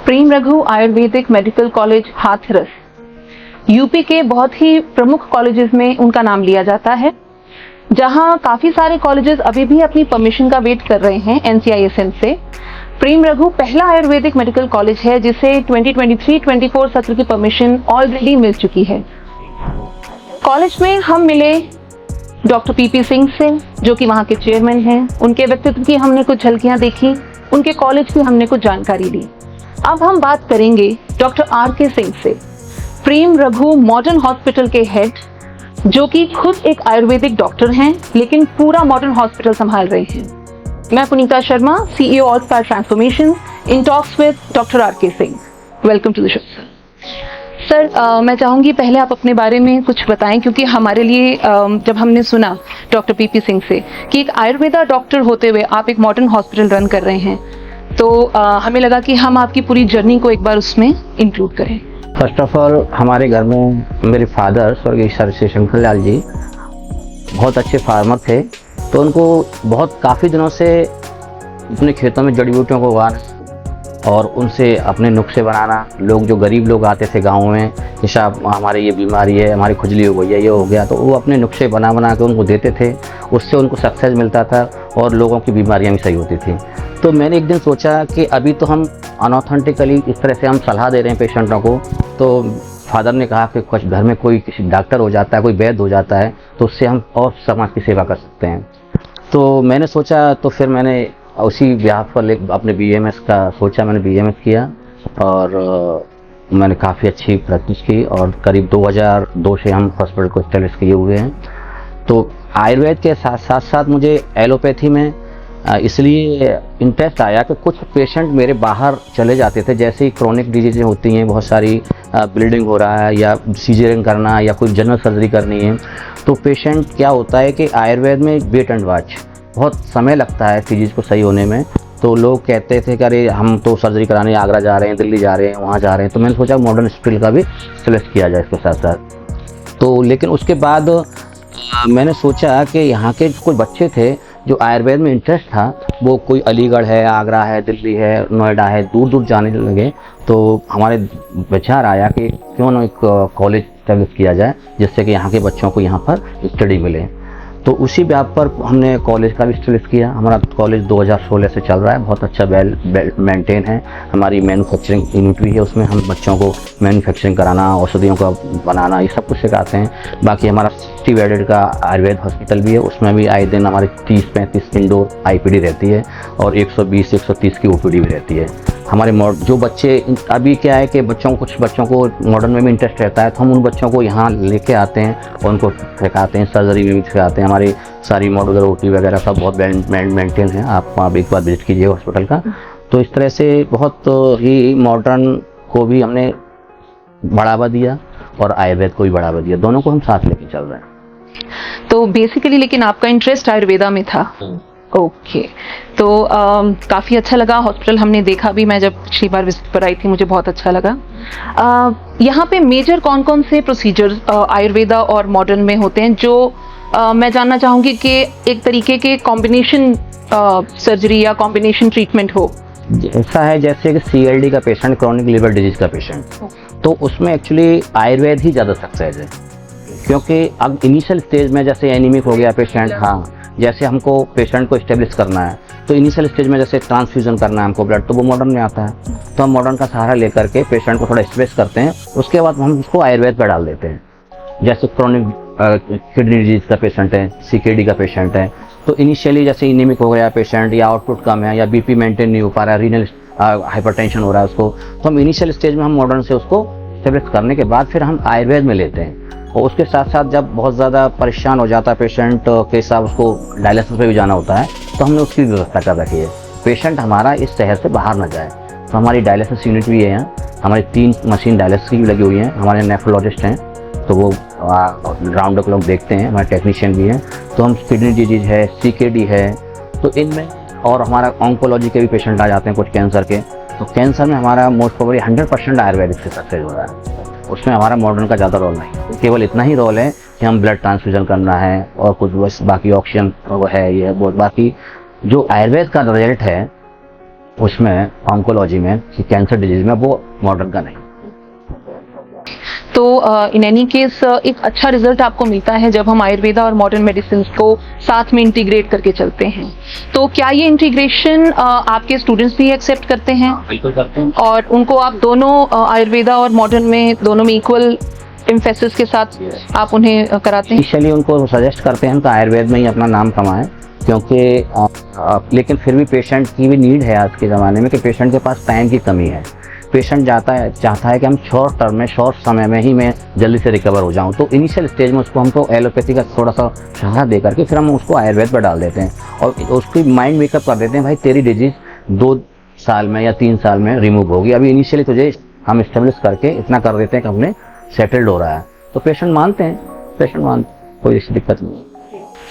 प्रेम Raghu Ayurvedic medical college Hathras UP के बहुत ही प्रमुख कॉलेजेस में उनका नाम लिया जाता है, जहां काफी सारे कॉलेजेस अभी भी अपनी परमिशन का वेट कर रहे हैं NCISM से। प्रेम रघु पहला आयुर्वेदिक मेडिकल कॉलेज है जिसे 2023-24 सत्र की परमिशन ऑलरेडी मिल चुकी है। कॉलेज में हम मिले डॉक्टर PP सिंह से, जो कि वहां के चेयरमैन हैं। उनके व्यक्तित्व की हमने कुछ झलकियां देखी, उनके कॉलेज की हमने कुछ जानकारी ली। अब हम बात करेंगे डॉक्टर RK सिंह से, प्रेम रघु मॉडर्न हॉस्पिटल के हेड, जो कि खुद एक आयुर्वेदिक डॉक्टर हैं लेकिन पूरा मॉडर्न हॉस्पिटल संभाल रहे हैं। मैं Punita Sharma, CEO all star transformation, in talks with doctor RK Singh. Welcome to the show sir. मैं चाहूंगी पहले आप अपने बारे में कुछ बताएं, क्योंकि हमारे लिए जब हमने सुना डॉक्टर PP सिंह से कि एक आयुर्वेदा डॉक्टर होते हुए आप एक मॉडर्न हॉस्पिटल रन कर रहे हैं, तो हमें लगा कि हम आपकी पूरी जर्नी को एक बार उसमें इंक्लूड करें। फर्स्ट ऑफ ऑल, हमारे घर में मेरे फादर स्वर्गीय सर श्री शंकर लाल जी बहुत अच्छे फार्मर थे, तो उनको बहुत काफ़ी दिनों से अपने खेतों में जड़ी बूटियों को उगाना और उनसे अपने नुस्खे बनाना। लोग जो गरीब लोग आते थे गाँव में, जैसे हमारे ये बीमारी है, हमारी खुजली हो गई है, ये हो गया, तो वो अपने नुस्खे बना बना के उनको देते थे। उससे उनको सक्सेस मिलता था और लोगों की बीमारियाँ भी सही होती थी। तो मैंने एक दिन सोचा कि अभी तो हम अनऑथेंटिकली इस तरह से हम सलाह दे रहे हैं पेशेंटों को, तो फादर ने कहा कि कुछ घर में कोई किसी डॉक्टर हो जाता है, कोई वैद्य हो जाता है, तो उससे हम और समाज की सेवा कर सकते हैं। तो मैंने सोचा, तो फिर मैंने उसी ब्याह पर अपने BAMS का सोचा, मैंने BAMS किया और मैंने काफ़ी अच्छी प्रैक्टिस की और करीब 2002 से हम हॉस्पिटल को एस्टेब्लिश किए हुए हैं। तो आयुर्वेद के साथ साथ मुझे एलोपैथी में इसलिए इंटरेस्ट आया कि कुछ पेशेंट मेरे बाहर चले जाते थे, जैसे ही क्रोनिक डिजीज़ें होती हैं, बहुत सारी ब्लीडिंग हो रहा है या सीजरिंग करना या कोई जनरल सर्जरी करनी है, तो पेशेंट क्या होता है कि आयुर्वेद में वेट एंड वॉच बहुत समय लगता है चीज़ को सही होने में। तो लोग कहते थे कि अरे हम तो सर्जरी कराने आगरा जा रहे हैं, दिल्ली जा रहे हैं, वहाँ जा रहे हैं। तो मैंने सोचा मॉडर्न हॉस्पिटल का भी सिलेक्ट किया जाए इसके साथ साथ। तो लेकिन उसके बाद मैंने सोचा कि यहाँ के कुछ बच्चे थे जो आयुर्वेद में इंटरेस्ट था, वो कोई अलीगढ़ है, आगरा है, दिल्ली है, नोएडा है, दूर दूर जाने लगे। तो हमारे विचार आया कि क्यों ना एक कॉलेज एस्टेब्लिश किया जाए, जिससे कि यहाँ के बच्चों को यहाँ पर स्टडी मिले। तो उसी व्याप पर हमने कॉलेज का भी एस्टेब्लिश किया। हमारा कॉलेज 2016 से चल रहा है, बहुत अच्छा वेल मेंटेन है। हमारी मैन्युफैक्चरिंग यूनिट भी है, उसमें हम बच्चों को मैन्युफैक्चरिंग कराना, औषधियों का बनाना, ये सब कुछ सिखाते हैं। बाकी हमारा 60 बेडेड का आयुर्वेद हॉस्पिटल भी है, उसमें भी आए दिन हमारी 30-35 इंडोर IPD रहती है और 120-130 की OPD भी रहती है। हमारे जो बच्चे अभी क्या है कि कुछ बच्चों को मॉडर्न में भी इंटरेस्ट रहता है, तो हम उन बच्चों को यहाँ लेके आते हैं और उनको सिखाते हैं, सर्जरी में भी सिखाते हैं। हमारी सारी मॉडुलर OT वगैरह सब बहुत मेंटेन है। आप एक बार विजिट कीजिए हॉस्पिटल का। तो इस तरह से बहुत ही मॉडर्न को भी हमने बढ़ावा दिया और आयुर्वेद को भी बढ़ावा दिया, दोनों को हम साथ लेके चल रहे हैं। तो बेसिकली लेकिन आपका इंटरेस्ट आयुर्वेदा में था। ओके। तो काफ़ी अच्छा लगा हॉस्पिटल, हमने देखा भी, मैं जब पिछली बार विजिट पर आई थी मुझे बहुत अच्छा लगा। यहाँ पे मेजर कौन कौन से प्रोसीजर आयुर्वेदा और मॉडर्न में होते हैं, जो मैं जानना चाहूँगी कि एक तरीके के कॉम्बिनेशन सर्जरी या कॉम्बिनेशन ट्रीटमेंट हो। ऐसा है जैसे कि CLD का पेशेंट, क्रॉनिक लिवर डिजीज का पेशेंट, तो उसमें एक्चुअली आयुर्वेद ही ज़्यादा सक्सेस है, क्योंकि अब इनिशियल स्टेज में जैसे एनीमिक हो गया पेशेंट, हाँ, जैसे हमको पेशेंट को एस्टेब्लिश करना है, तो इनिशियल स्टेज में जैसे ट्रांसफ्यूजन करना है हमको ब्लड, तो वो मॉडर्न में आता है। तो हम मॉडर्न का सहारा लेकर के पेशेंट को थोड़ा एस्टेब्लिश करते हैं, उसके बाद हम उसको आयुर्वेद पर डाल देते हैं। जैसे क्रोनिक किडनी डिजीज का पेशेंट है, CKD का पेशेंट है, तो इनिशियली जैसे एनीमिक हो गया पेशेंट या आउटपुट कम है या BP मेंटेन नहीं हो पा रहा है, रीनल हाइपरटेंशन हो रहा है उसको, तो हम इनिशियल स्टेज में हम मॉडर्न से उसको एस्टेब्लिश करने के बाद फिर हम आयुर्वेद में लेते हैं। और उसके साथ साथ जब बहुत ज़्यादा परेशान हो जाता है पेशेंट के साथ, उसको डायलिसिस पे भी जाना होता है, तो हमने उसकी व्यवस्था कर रखी है, पेशेंट हमारा इस शहर से बाहर ना जाए। तो हमारी डायलिसिस यूनिट भी है यहाँ, हमारी 3 मशीन डायलिसिस की भी लगी हुई हैं। हमारे नेफ्रोलॉजिस्ट हैं, तो वो राउंड द क्लॉक देखते हैं, हमारे टेक्नीशियन भी हैं। तो हम किडनी डिजीज है, CKD है, तो इनमें, और हमारा ऑन्कोलॉजी के भी पेशेंट आ जाते हैं कुछ कैंसर के, तो कैंसर में हमारा मोस्ट प्रोबेबली 100% आयुर्वेदिक से सक्सेस हो रहा है। उसमें हमारा मॉडर्न का ज़्यादा रोल नहीं, केवल इतना ही रोल है कि हम ब्लड ट्रांसफ्यूजन करना है और कुछ बस बाकी ऑक्सीजन वो है, ये बहुत। बाकी जो आयुर्वेद का रिजल्ट है उसमें ऑन्कोलॉजी में, कैंसर डिजीज में, वो मॉडर्न का नहीं। तो इन एनी केस एक अच्छा रिजल्ट आपको मिलता है जब हम आयुर्वेदा और मॉडर्न मेडिसिन को साथ में इंटीग्रेट करके चलते हैं। तो क्या ये इंटीग्रेशन आपके स्टूडेंट्स भी एक्सेप्ट करते हैं? बिल्कुल करते हैं। और उनको आप दोनों आयुर्वेदा और मॉडर्न में दोनों में इक्वल एम्फेसिस के साथ आप उन्हें कराते हैं? इनिशियली उनको सजेस्ट करते हैं कि आयुर्वेद में ही अपना नाम कमाएं, क्योंकि लेकिन फिर भी पेशेंट की भी नीड है आज के ज़माने में कि पेशेंट के पास टाइम की कमी है। पेशेंट चाहता है कि हम शॉर्ट टर्म में, शॉर्ट समय में ही मैं जल्दी से रिकवर हो जाऊं। तो इनिशियल स्टेज में उसको हमको एलोपैथी का थोड़ा सा सहारा दे करके फिर हम उसको आयुर्वेद पर डाल देते हैं और उसकी माइंड मेकअप कर देते हैं, भाई तेरी डिजीज 2 साल में या 3 साल में रिमूव होगी, अभी इनिशियली तुझे हम इस्टेब्लिश करके इतना कर देते हैं कि हमने सेटल्ड हो रहा है। तो पेशेंट मानते हैं, कोई ऐसी दिक्कत नहीं।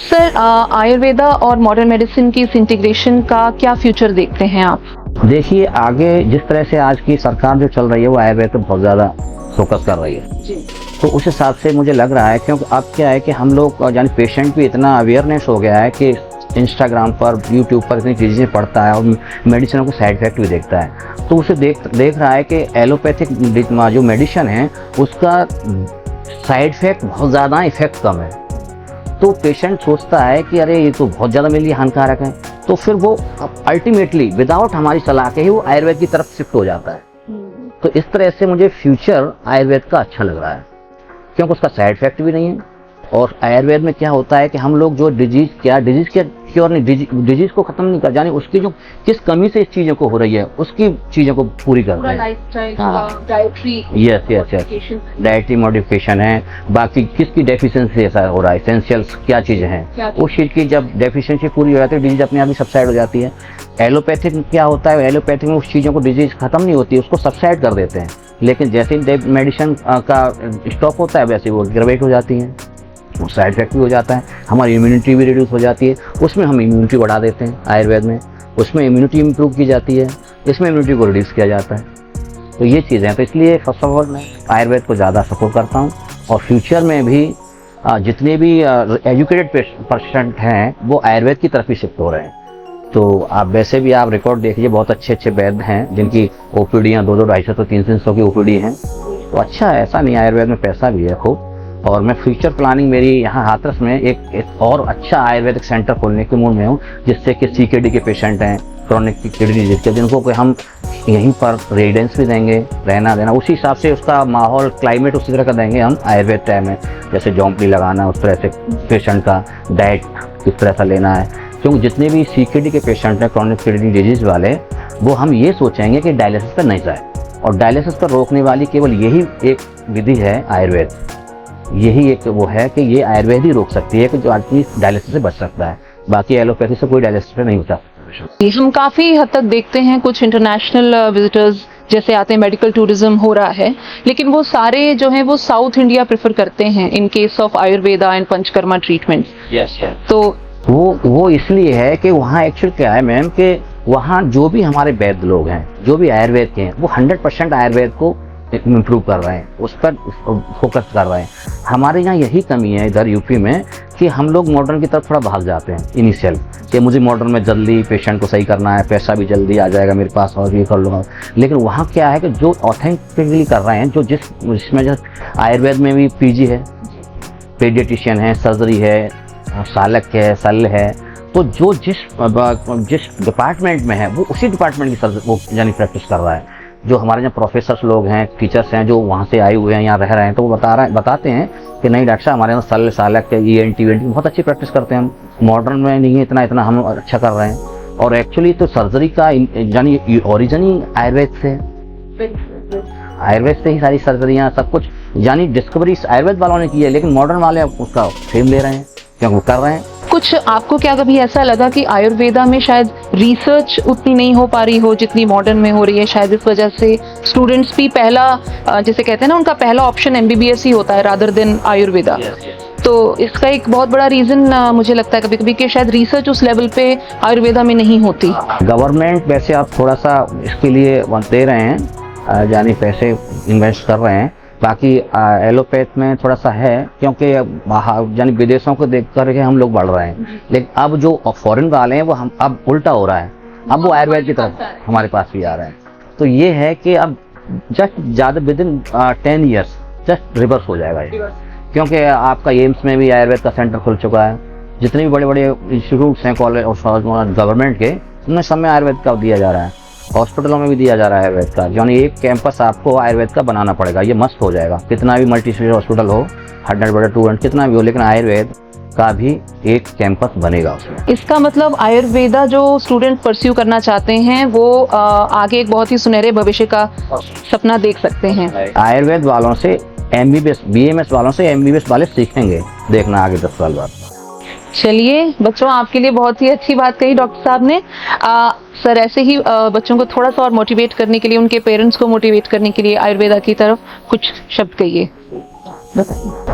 सर, आयुर्वेदा और मॉडर्न मेडिसिन की इस इंटीग्रेशन का क्या फ्यूचर देखते हैं आप? देखिए, आगे जिस तरह से आज की सरकार जो चल रही है वो आयुर्वेद पर बहुत ज़्यादा फोकस कर रही है जी। तो उस हिसाब से मुझे लग रहा है, क्योंकि अब क्या है कि हम लोग यानी पेशेंट भी इतना अवेयरनेस हो गया है कि इंस्टाग्राम पर, यूट्यूब पर इतनी चीज़ें पढ़ता है और मेडिसिनों को साइड इफेक्ट भी देखता है। तो उसे देख रहा है कि एलोपैथिक जो मेडिसिन है उसका साइड इफेक्ट बहुत ज़्यादा, इफेक्ट कम है। तो पेशेंट सोचता है कि अरे ये तो बहुत ज़्यादा मेरे लिए हानिकारक है, तो फिर वो अल्टीमेटली विदाउट हमारी सलाह के ही वो आयुर्वेद की तरफ शिफ्ट हो जाता है। तो इस तरह से मुझे फ्यूचर आयुर्वेद का अच्छा लग रहा है, क्योंकि उसका साइड इफेक्ट भी नहीं है। और आयुर्वेद में क्या होता है कि हम लोग जो डिजीज के क्योर नहीं, डिजीज को खत्म नहीं कर, यानी उसकी जो किस कमी से इस चीज़ों को हो रही है उसकी चीज़ों को पूरी करते हैं। यस, डाइटरी मॉडिफिकेशन है, बाकी किसकी डेफिशिएंसी ऐसा हो रहा है, एसेंशियल्स क्या चीज़ें हैं, उस चीज़ की जब डेफिशिएंसी पूरी हो जाती है डिजीज अपने आप ही सबसाइड हो जाती है। एलोपैथिक में क्या होता है, एलोपैथिक में उस चीज़ों को डिजीज खत्म नहीं होती, उसको सबसाइड कर देते हैं, लेकिन जैसे ही मेडिसिन का स्टॉप होता है वैसे वो ग्रेवेट हो जाती है, वो साइड इफेक्ट भी हो जाता है, हमारी इम्यूनिटी भी रिड्यूस हो जाती है। उसमें हम इम्यूनिटी बढ़ा देते हैं आयुर्वेद में, उसमें इम्यूनिटी इम्प्रूव की जाती है, इसमें इम्यूनिटी को रिड्यूस किया जाता है। तो ये चीज़ें हैं, तो इसलिए फर्स्ट ऑफ ऑल मैं आयुर्वेद को ज़्यादा सपोर्ट करता हूँ और फ्यूचर में भी जितने भी एजुकेटेड पेशेंट हैं वो आयुर्वेद की तरफ ही शिफ्ट हो रहे हैं। तो आप वैसे भी आप रिकॉर्ड देखिए, बहुत अच्छे वैद्य हैं जिनकी ओपीडियाँ 200, 250, 300 की ओपीडी हैं। तो अच्छा है, ऐसा नहीं, आयुर्वेद में पैसा भी है खूब। और मैं फ्यूचर प्लानिंग मेरी यहाँ हाथरस में एक और अच्छा आयुर्वेदिक सेंटर खोलने के मूड में हूँ, जिससे कि सीकेडी के पेशेंट हैं, क्रॉनिक किडनी डिजीज के, जिनको कि हम यहीं पर रेजिडेंस भी देंगे, रहना देना उसी हिसाब से, उसका माहौल क्लाइमेट उसी तरह का देंगे हम आयुर्वेद टाइम में, जैसे झोंपड़ी लगाना, उस तरह से पेशेंट का डाइट किस तरह का लेना है। क्योंकि जितने भी सीकेडी के पेशेंट हैं, क्रॉनिक किडनी डिजीज वाले, वो हम ये सोचेंगे कि डायलिसिस पर नहीं जाए, और डायलिसिस पर रोकने वाली केवल यही एक विधि है आयुर्वेद। यही एक वो है कि ये आयुर्वेद ही रोक सकती है कि जो आदमी डायलिसिस से बच सकता है, बाकी एलोपैथी से कोई डायलिसिस पे नहीं होता। हम काफी हद तक देखते हैं कुछ इंटरनेशनल विजिटर्स जैसे आते हैं, मेडिकल टूरिज्म हो रहा है, लेकिन वो सारे जो हैं वो साउथ इंडिया प्रेफर करते हैं in case of Ayurveda and panchakarma treatment. तो वो इसलिए है कि वहाँ एक्चुअल क्या है मैम, कि वहाँ जो भी हमारे वैद्य लोग हैं, जो भी आयुर्वेद के हैं, वो 100% आयुर्वेद को इम्प्रूव कर रहे हैं, उस पर फोकस कर रहे हैं। हमारे यहाँ यही कमी है इधर यूपी में कि हम लोग मॉडर्न की तरफ थोड़ा भाग जाते हैं इनिशियल, कि मुझे मॉडर्न में जल्दी पेशेंट को सही करना है, पैसा भी जल्दी आ जाएगा मेरे पास और ये कर लूँगा। लेकिन वहाँ क्या है कि जो ऑथेंटिकली कर रहे हैं, जो जिसमें जो आयुर्वेद में भी पीजी है, पेडियाट्रिशियन है, सर्जरी है, सालक है, शल्य है, तो जो जिस डिपार्टमेंट में है वो उसी डिपार्टमेंट की वो यानी प्रैक्टिस कर रहा है। जो हमारे यहाँ प्रोफेसर्स लोग हैं, टीचर्स हैं, जो वहाँ से आए हुए हैं, यहाँ रह रहे हैं, तो वो बताते हैं कि नहीं डॉक्टर साहब, हमारे यहाँ शल्य, सालक, ENT बहुत अच्छी प्रैक्टिस करते हैं, हम मॉडर्न में नहीं है इतना हम अच्छा कर रहे हैं। और एक्चुअली तो सर्जरी का यानी ओरिजिन ही आयुर्वेद से है, आयुर्वेद से ही सारी सर्जरियाँ सब कुछ यानी डिस्कवरी आयुर्वेद वालों ने की है, लेकिन मॉडर्न वाले उसका फेम ले रहे हैं क्योंकि वो कर रहे हैं। कुछ आपको क्या कभी ऐसा लगा कि आयुर्वेदा में शायद रिसर्च उतनी नहीं हो पा रही हो जितनी मॉडर्न में हो रही है, शायद इस वजह से स्टूडेंट्स भी पहला जैसे कहते हैं ना, उनका पहला ऑप्शन MBBS ही होता है रादर देन आयुर्वेदा? तो इसका एक बहुत बड़ा रीजन मुझे लगता है कभी कभी कि शायद रिसर्च उस लेवल पे आयुर्वेदा में नहीं होती। गवर्नमेंट वैसे आप थोड़ा सा इसके लिए दे रहे हैं, यानी पैसे इन्वेस्ट कर रहे हैं, बाकी एलोपैथ में थोड़ा सा है, क्योंकि यानी विदेशों को देख करके हम लोग बढ़ रहे हैं। लेकिन अब जो फॉरेन वाले हैं वो हम अब उल्टा हो रहा है, अब वो आयुर्वेद की तरफ हमारे पास भी आ रहे हैं। तो ये है कि अब जस्ट ज़्यादा with in 10 years just reverse हो जाएगा ये, क्योंकि आपका एम्स में भी आयुर्वेद का सेंटर खुल चुका है। जितने भी बड़े बड़े इंस्टीट्यूट्स हैं कॉलेज और गवर्नमेंट के, उनमें सब में आयुर्वेद का दिया जा रहा है। हॉस्पिटलों में भी दिया जा रहा है आयुर्वेद का, यानी एक कैंपस आपको आयुर्वेद का बनाना पड़ेगा। ये मस्त हो जाएगा, कितना भी मल्टी स्पेशलिटी हॉस्पिटल हो, 100 बेड 200 कितना भी हो, लेकिन आयुर्वेद का भी एक कैंपस बनेगा उसमें। इसका मतलब आयुर्वेदा जो स्टूडेंट परस्यू करना चाहते हैं वो आगे एक बहुत ही सुनहरे भविष्य का सपना देख सकते हैं। आयुर्वेद वालों से MBBS BMS वालों से MBBS वाले सीखेंगे, देखना आगे 10 साल बाद। चलिए बच्चों, आपके लिए बहुत ही अच्छी बात कही डॉक्टर साहब ने। सर ऐसे ही बच्चों को थोड़ा सा और मोटिवेट करने के लिए, उनके पेरेंट्स को मोटिवेट करने के लिए आयुर्वेदा की तरफ कुछ शब्द कहिए।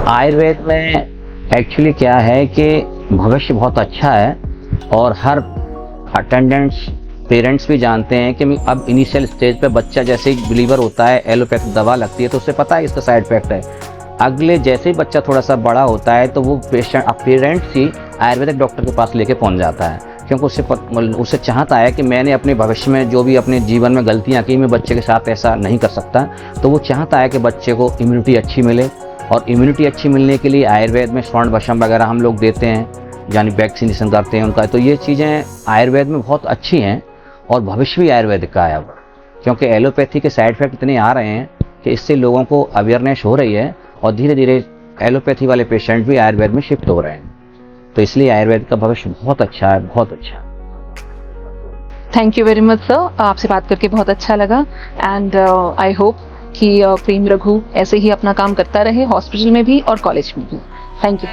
आयुर्वेद में एक्चुअली क्या है कि भविष्य बहुत अच्छा है, और हर अटेंडेंट्स पेरेंट्स भी जानते हैं कि अब इनिशियल स्टेज पे बच्चा जैसे ही बिलीवर होता है, एलोपैथिक दवा लगती है तो उसे पता है इसका साइड इफेक्ट है। अगले जैसे ही बच्चा थोड़ा सा बड़ा होता है तो वो पेरेंट्स ही आयुर्वेदिक डॉक्टर के पास लेके पहुंच जाता है, क्योंकि उसे चाहता है कि मैंने अपने भविष्य में जो भी अपने जीवन में गलतियां की, मैं बच्चे के साथ ऐसा नहीं कर सकता। तो वो चाहता है कि बच्चे को इम्यूनिटी अच्छी मिले, और इम्यूनिटी अच्छी मिलने के लिए आयुर्वेद में स्वर्ण भस्म वगैरह हम लोग देते हैं, यानी वैक्सीनेशन करते हैं उनका। तो ये चीज़ें आयुर्वेद में बहुत अच्छी हैं, और भविष्य भी आयुर्वेदिक का है अब, क्योंकि एलोपैथी के साइड इफेक्ट इतने आ रहे हैं कि इससे लोगों को अवेयरनेस हो रही है, और धीरे धीरे एलोपैथी वाले पेशेंट भी आयुर्वेद में शिफ्ट हो रहे हैं। तो इसलिए आयुर्वेद का भविष्य बहुत अच्छा है, बहुत अच्छा। Thank you very much sir, आपसे बात करके बहुत अच्छा लगा। एंड आई होप कि प्रेम रघु ऐसे ही अपना काम करता रहे, हॉस्पिटल में भी और कॉलेज में भी। Thank you.